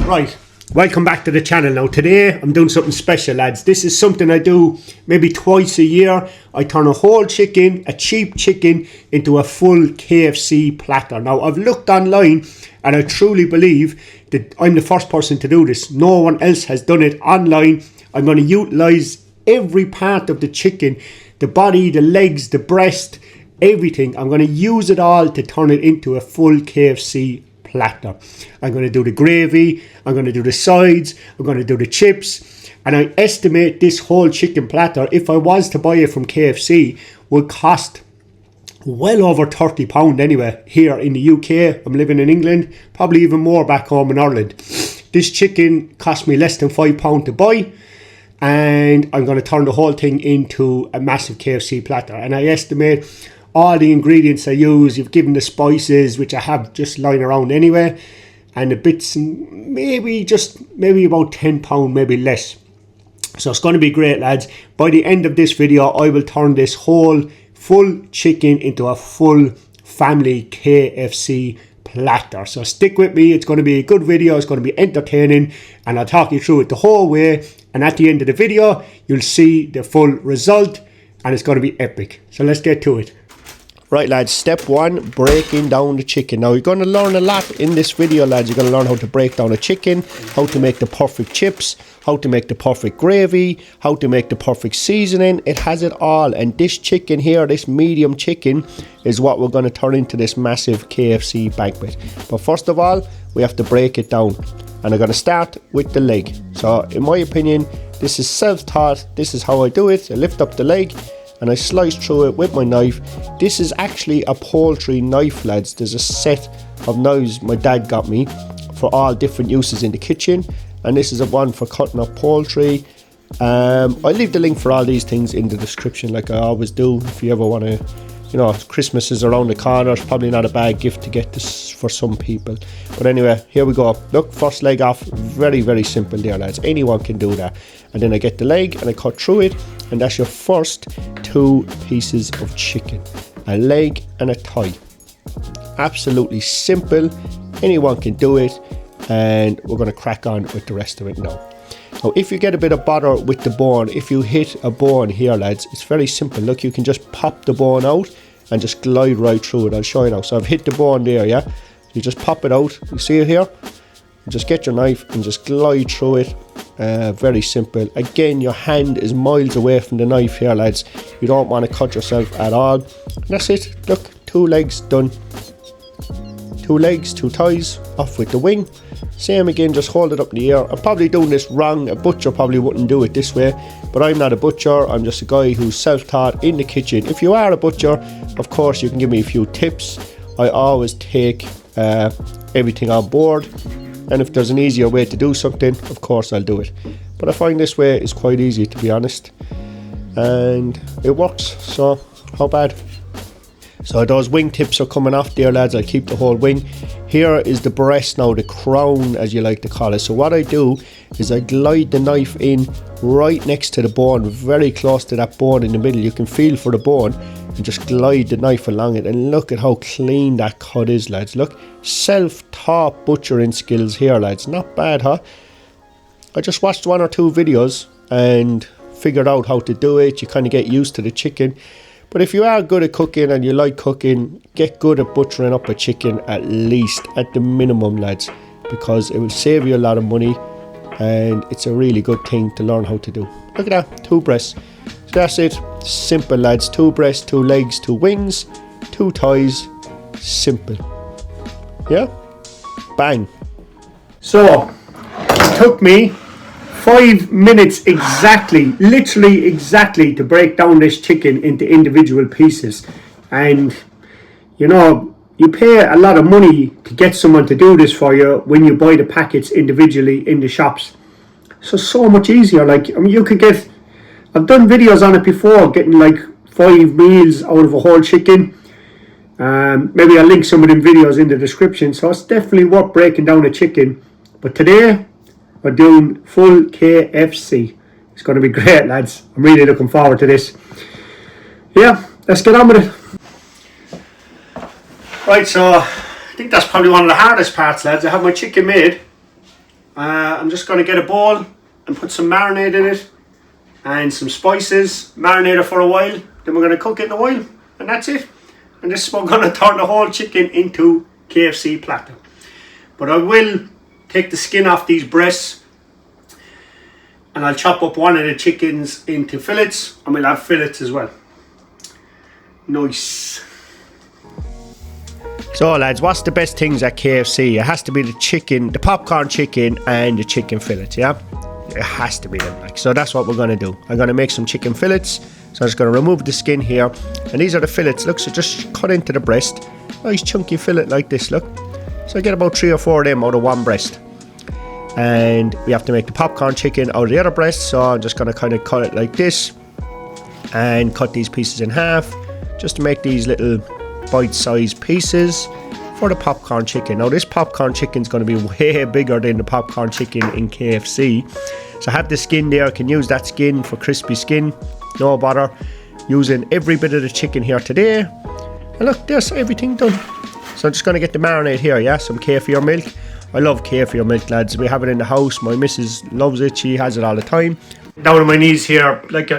Right, welcome back to the channel. Now today I'm doing something special, lads. This is something I do maybe twice a year. I turn a whole chicken, a cheap chicken, into a full KFC platter. Now I've looked online and I truly believe that I'm the first person to do this. No one else has done it online. I'm going to utilise every part of the chicken, the body, the legs, the breast, everything. I'm going to use it all to turn it into a full KFC platter. I'm going to do the gravy, I'm going to do the sides, I'm going to do the chips, and I estimate this whole chicken platter, if I was to buy it from KFC, would cost well over £30 anyway. Here in the UK, I'm living in England, probably even more back home in Ireland. This chicken cost me less than £5 to buy, and I'm going to turn the whole thing into a massive KFC platter. And I estimate all the ingredients I use, you've given the spices, which I have just lying around anyway, and the bits, maybe about £10, maybe less. So it's going to be great, lads. By the end of this video, I will turn this whole full chicken into a full family KFC platter. So stick with me, it's going to be a good video, it's going to be entertaining, and I'll talk you through it the whole way, and at the end of the video, you'll see the full result, and it's going to be epic. So let's get to it. Right, lads, step one, breaking down the chicken. Now, you're going to learn a lot in this video, lads. You're going to learn how to break down a chicken, how to make the perfect chips, how to make the perfect gravy, how to make the perfect seasoning. It has it all. And this chicken here, this medium chicken, is what we're going to turn into this massive KFC banquet. But first of all, we have to break it down. And I'm going to start with the leg. So, in my opinion, this is self-taught. This is how I do it. I lift up the leg and I slice through it with my knife. This is actually a poultry knife, lads. There's a set of knives my dad got me for all different uses in the kitchen, and this is a one for cutting up poultry. I'll leave the link for all these things in the description, like I always do. If you ever want to, you know, Christmas is around the corner, it's probably not a bad gift to get this for some people. But anyway, here we go. Look, first leg off, very, very simple there, lads. Anyone can do that. And then I get the leg and I cut through it, and that's your first two pieces of chicken, a leg and a thigh. Absolutely simple, anyone can do it, and we're going to crack on with the rest of it now. Now, if you get a bit of bother with the bone, if you hit a bone here, lads, it's very simple. Look, you can just pop the bone out and just glide right through it. I'll show you now. So I've hit the bone there, yeah? You just pop it out. You see it here? You just get your knife and just glide through it. Very simple. Again, your hand is miles away from the knife here, lads. You don't want to cut yourself at all. And that's it. Look, two legs done. Two legs, two thighs, off with the wing. Same again, just hold it up in the air. I'm probably doing this wrong. A butcher probably wouldn't do it this way, but I'm not a butcher. I'm just a guy who's self-taught in the kitchen. If you are a butcher, of course, you can give me a few tips. I always take everything on board, and if there's an easier way to do something, of course I'll do it. But I find this way is quite easy, to be honest, and it works, so how bad? So those wing tips are coming off there, lads. I'll keep the whole wing. Here is the breast now, the crown as you like to call it. So what I do is I glide the knife in right next to the bone, very close to that bone in the middle. You can feel for the bone and just glide the knife along it, and look at how clean that cut is, lads. Look, self-taught butchering skills here, lads. Not bad, huh? I just watched one or two videos and figured out how to do it. You kind of get used to the chicken. But if you are good at cooking and you like cooking, get good at butchering up a chicken, at least, at the minimum, lads, because it will save you a lot of money, and it's a really good thing to learn how to do. Look at that, two breasts. So that's it. Simple, lads. Two breasts, two legs, two wings, two thighs. Simple. Yeah? Bang. So, it took me 5 minutes exactly, literally exactly, to break down this chicken into individual pieces. And you know, you pay a lot of money to get someone to do this for you when you buy the packets individually in the shops. So much easier. Like, I mean, you could get, I've done videos on it before, getting like 5 meals out of a whole chicken. Maybe I'll link some of them videos in the description. So it's definitely worth breaking down a chicken. But today we're doing full KFC. It's going to be great, lads. I'm really looking forward to this. Yeah, let's get on with it. Right, so I think that's probably one of the hardest parts, lads. I have my chicken made. I'm just going to get a bowl and put some marinade in it and some spices, marinate it for a while, then we're going to cook it in a while, and that's it. And this is what we're going to turn the whole chicken into KFC platter. But I will take the skin off these breasts and I'll chop up one of the chickens into fillets, and we'll have fillets as well. Nice. So lads, what's the best things at KFC? It has to be the chicken, the popcorn chicken and the chicken fillets, yeah? It has to be them, like. So that's what we're going to do. I'm going to make some chicken fillets. So I'm just going to remove the skin here. And these are the fillets, look, so just cut into the breast. Nice chunky fillet like this, look. So I get about 3 or 4 of them out of one breast. And we have to make the popcorn chicken out of the other breast. So I'm just going to kind of cut it like this. And cut these pieces in half. Just to make these little bite-sized pieces for the popcorn chicken. Now this popcorn chicken is going to be way bigger than the popcorn chicken in KFC. So I have the skin there. I can use that skin for crispy skin. No bother. Using every bit of the chicken here today. And look, there's everything done. So I'm just going to get the marinade here, yeah? Some kefir milk. I love kefir milk, lads. We have it in the house. My missus loves it. She has it all the time. Down on my knees here, like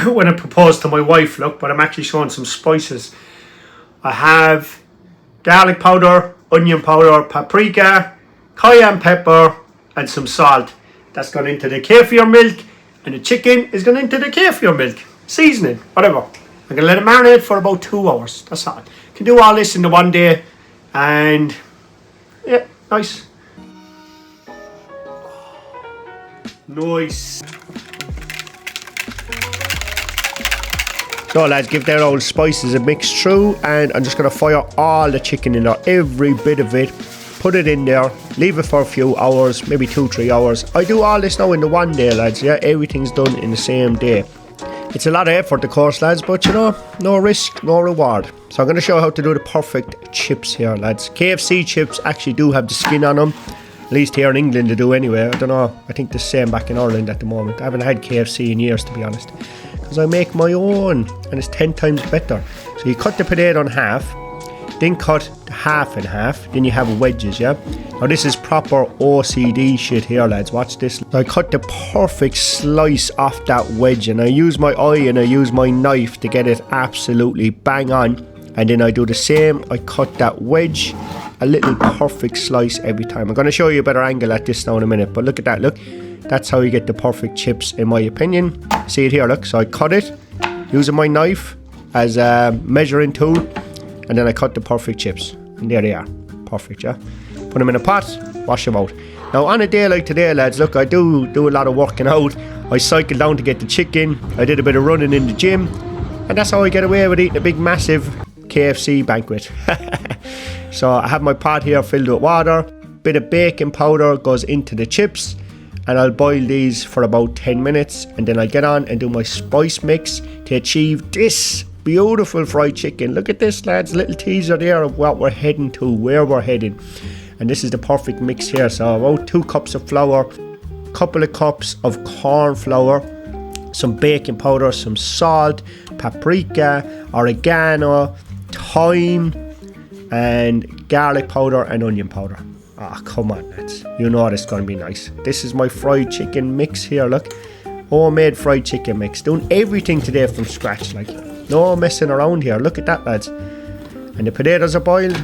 when I proposed to my wife, look, but I'm actually showing some spices. I have garlic powder, onion powder, paprika, cayenne pepper, and some salt. That's gone into the kefir milk, and the chicken is gone into the kefir milk. Seasoning, whatever. I'm going to let it marinate for about 2 hours. That's all. Can do all this in the one day, and yeah, nice. Nice. So lads, give their old spices a mix through, and I'm just going to fire all the chicken in there, every bit of it. Put it in there, leave it for a few hours, maybe 2-3 hours. I do all this now in the one day, lads, yeah, everything's done in the same day. It's a lot of effort, of course, lads, but you know, no risk, no reward. So I'm going to show you how to do the perfect chips here, lads. KFC chips actually do have the skin on them, at least here in England they do anyway. I don't know, I think the same back in Ireland at the moment. I haven't had KFC in years, to be honest. Because I make my own, and it's 10 times better. So you cut the potato in half, then cut the half in half, then you have wedges, yeah? Now this is proper OCD shit here, lads, watch this. I cut the perfect slice off that wedge, and I use my eye and I use my knife to get it absolutely bang on. And then I do the same, I cut that wedge, a little perfect slice every time. I'm going to show you a better angle at this now in a minute, but look at that, look. That's how you get the perfect chips, in my opinion. See it here, look. So I cut it using my knife as a measuring tool, and then I cut the perfect chips. And there they are. Perfect, yeah? Put them in a pot, wash them out. Now, on a day like today, lads, look, I do a lot of working out. I cycle down to get the chicken. I did a bit of running in the gym. And that's how I get away with eating a big, massive KFC banquet. So I have my pot here filled with water. Bit of baking powder goes into the chips. And I'll boil these for about 10 minutes, and then I'll get on and do my spice mix to achieve this beautiful fried chicken. Look at this, lads, little teaser there of what we're heading to, where we're heading. And this is the perfect mix here. So about 2 cups of flour, couple of cups of corn flour, some baking powder, some salt, paprika, oregano, thyme, and garlic powder and onion powder. Ah, come on, lads. You know it's going to be nice. This is my fried chicken mix here, look. Homemade fried chicken mix. Doing everything today from scratch, like. No messing around here. Look at that, lads. And the potatoes are boiled.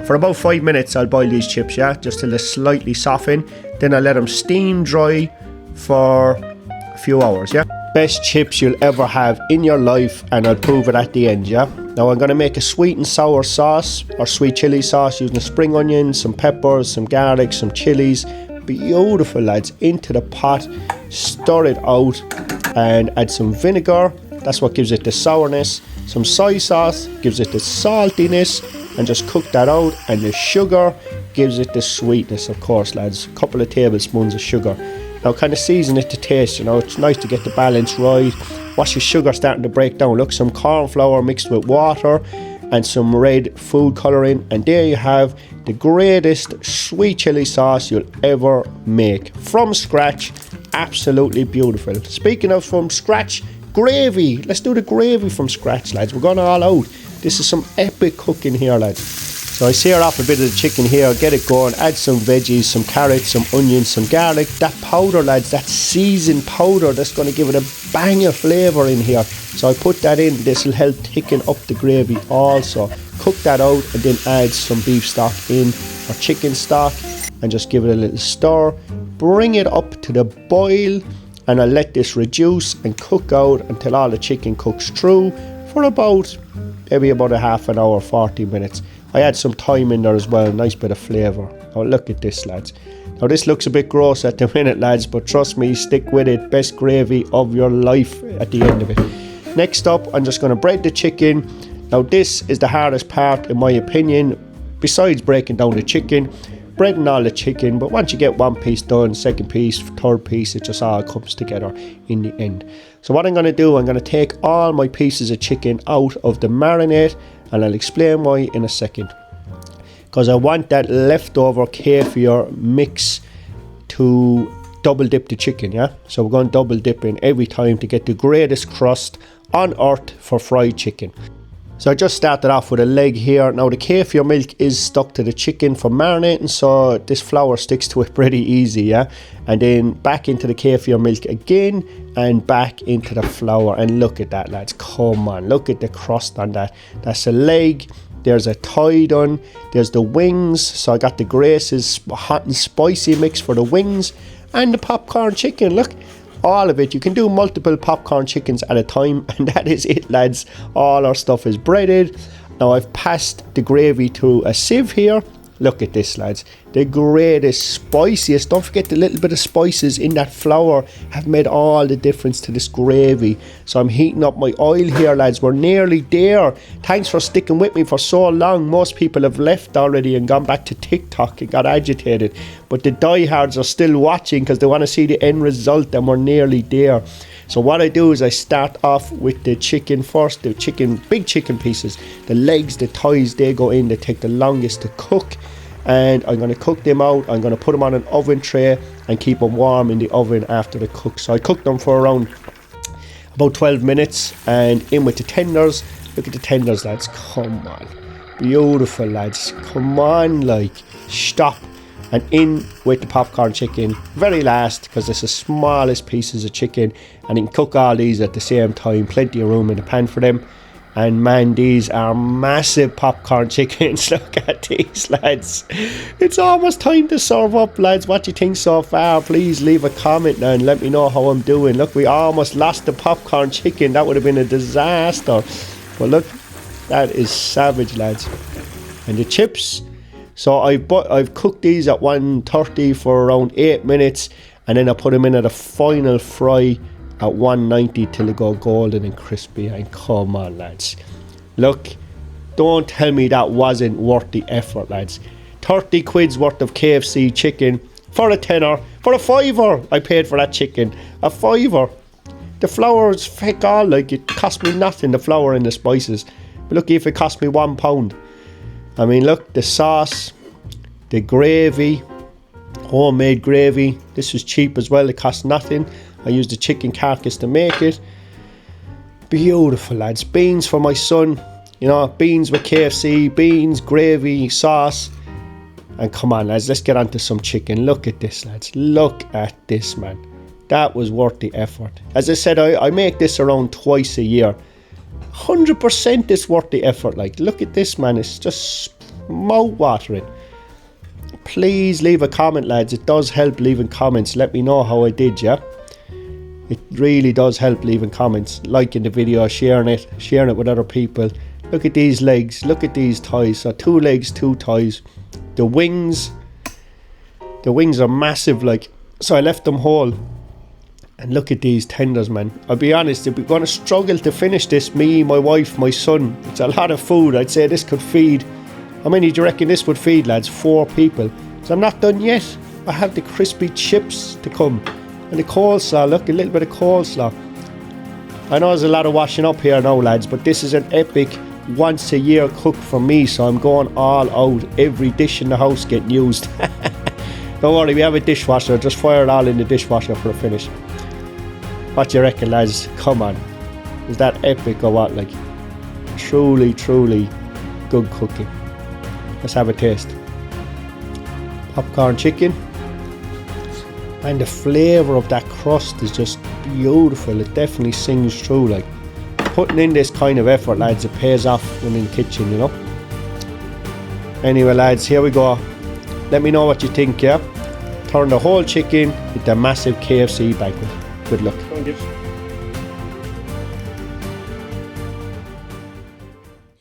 For about 5 minutes, I'll boil these chips, yeah? Just till they slightly soften. Then I'll let them steam dry for a few hours, yeah? Best chips you'll ever have in your life, and I'll prove it at the end, yeah? Now I'm going to make a sweet and sour sauce, or sweet chili sauce, using a spring onion, some peppers, some garlic, some chilies. Beautiful, lads. Into the pot, stir it out, and add some vinegar. That's what gives it the sourness. Some soy sauce gives it the saltiness, and just cook that out. And the sugar gives it the sweetness, of course, lads. A couple of tablespoons of sugar. Now kind of season it to taste, you know, it's nice to get the balance right. Watch your sugar starting to break down. Look, some corn flour mixed with water and some red food colouring, and there you have the greatest sweet chili sauce you'll ever make. From scratch, absolutely beautiful. Speaking of from scratch, gravy. Let's do the gravy from scratch, lads. We're going all out. This is some epic cooking here, lads. So I sear off a bit of the chicken here, get it going, add some veggies, some carrots, some onions, some garlic. That powder, lads, that seasoned powder, that's going to give it a bang of flavour in here. So I put that in. This will help thicken up the gravy also. Cook that out and then add some beef stock in, or chicken stock, and just give it a little stir. Bring it up to the boil, and I'll let this reduce and cook out until all the chicken cooks through for maybe about a half an hour, 40 minutes. I add some thyme in there as well, nice bit of flavour. Oh, look at this, lads. Now this looks a bit gross at the minute, lads, but trust me, stick with it. Best gravy of your life at the end of it. Next up, I'm just going to bread the chicken. Now this is the hardest part in my opinion, besides breaking down the chicken, breading all the chicken. But once you get one piece done, second piece, third piece, it just all comes together in the end. So what I'm going to do, I'm going to take all my pieces of chicken out of the marinade, and I'll explain why in a second. Because I want that leftover kefir mix to double dip the chicken, yeah? So we're going to double dip in every time to get the greatest crust on earth for fried chicken. So I just started off with a leg here. Now the kefir milk is stuck to the chicken for marinating, so this flour sticks to it pretty easy, yeah? And then back into the kefir milk again, and back into the flour. And look at that, lads, come on, look at the crust on that. That's a leg, there's a thigh done, there's the wings. So I got the Grace's hot and spicy mix for the wings, and the popcorn chicken, look. All of it. You can do multiple popcorn chickens at a time, and that is it, lads. All our stuff is breaded. Now I've passed the gravy to a sieve here. Look at this, lads. The greatest, spiciest. Don't forget the little bit of spices in that flour have made all the difference to this gravy. So I'm heating up my oil here, lads. We're nearly there. Thanks for sticking with me for so long. Most people have left already and gone back to TikTok and got agitated. But the diehards are still watching because they want to see the end result, and we're nearly there. So what I do is I start off with the chicken first. The chicken, big chicken pieces. The legs, the thighs, they go in. They take the longest to cook. And I'm going to cook them out. I'm going to put them on an oven tray and keep them warm in the oven after they cook. So I cook them for around about 12 minutes, and in with the tenders. Look at the tenders, lads. Come on. Beautiful, lads. Come on, like, stop. And in with the popcorn chicken, very last, because it's the smallest pieces of chicken, and you can cook all these at the same time. Plenty of room in the pan for them. And man, these are massive popcorn chickens. Look at these, lads. It's almost time to serve up, lads. What do you think so far? Please leave a comment now and let me know how I'm doing. Look, we almost lost the popcorn chicken. That would have been a disaster. But look, that is savage, lads. And the chips. So I've cooked these at 130 for around 8 minutes, and then I put them in at a final fry at 190 till they go golden and crispy. And come on, lads, look, don't tell me that wasn't worth the effort, lads. 30 quid's worth of KFC chicken for a tenner, for a fiver. I paid for that chicken, a fiver. The flour is fake all, like, it cost me nothing, the flour and the spices. But look, if it cost me £1. I mean, look, the sauce, the gravy, homemade gravy. This was cheap as well, it cost nothing. I used the chicken carcass to make it. Beautiful, lads. Beans for my son. You know, beans with KFC, beans, gravy, sauce. And come on, lads, let's get on to some chicken. Look at this, lads. Look at this, man. That was worth the effort. As I said, I make this around twice a year. 100% is worth the effort. Like, look at this, man. It's just mouth-watering. Please leave a comment, lads. It does help leaving comments. Let me know how I did, yeah? It really does help leaving comments, liking the video, sharing it with other people. Look at these legs, look at these thighs. So 2 legs, 2 thighs. The wings are massive, like, so I left them whole. And look at these tenders, man. I'll be honest, if we're going to struggle to finish this, me, my wife, my son, it's a lot of food. I'd say this could feed, how many do you reckon this would feed, lads? 4 people. So I'm not done yet. I have the crispy chips to come. And the coleslaw, look, a little bit of coleslaw. I know there's a lot of washing up here now, lads, but this is an epic once a year cook for me, so I'm going all out. Every dish in the house getting used. Don't worry, we have a dishwasher. Just fire it all in the dishwasher for a finish. What do you reckon, lads? Come on. Is that epic or what? Like, truly, truly good cooking. Let's have a taste. Popcorn chicken. And the flavour of that crust is just beautiful. It definitely sings through. Like, putting in this kind of effort, lads, it pays off when in the kitchen, you know. Anyway, lads, here we go. Let me know what you think, yeah? Turn the whole chicken into a massive KFC banquet. Good luck. Thank you.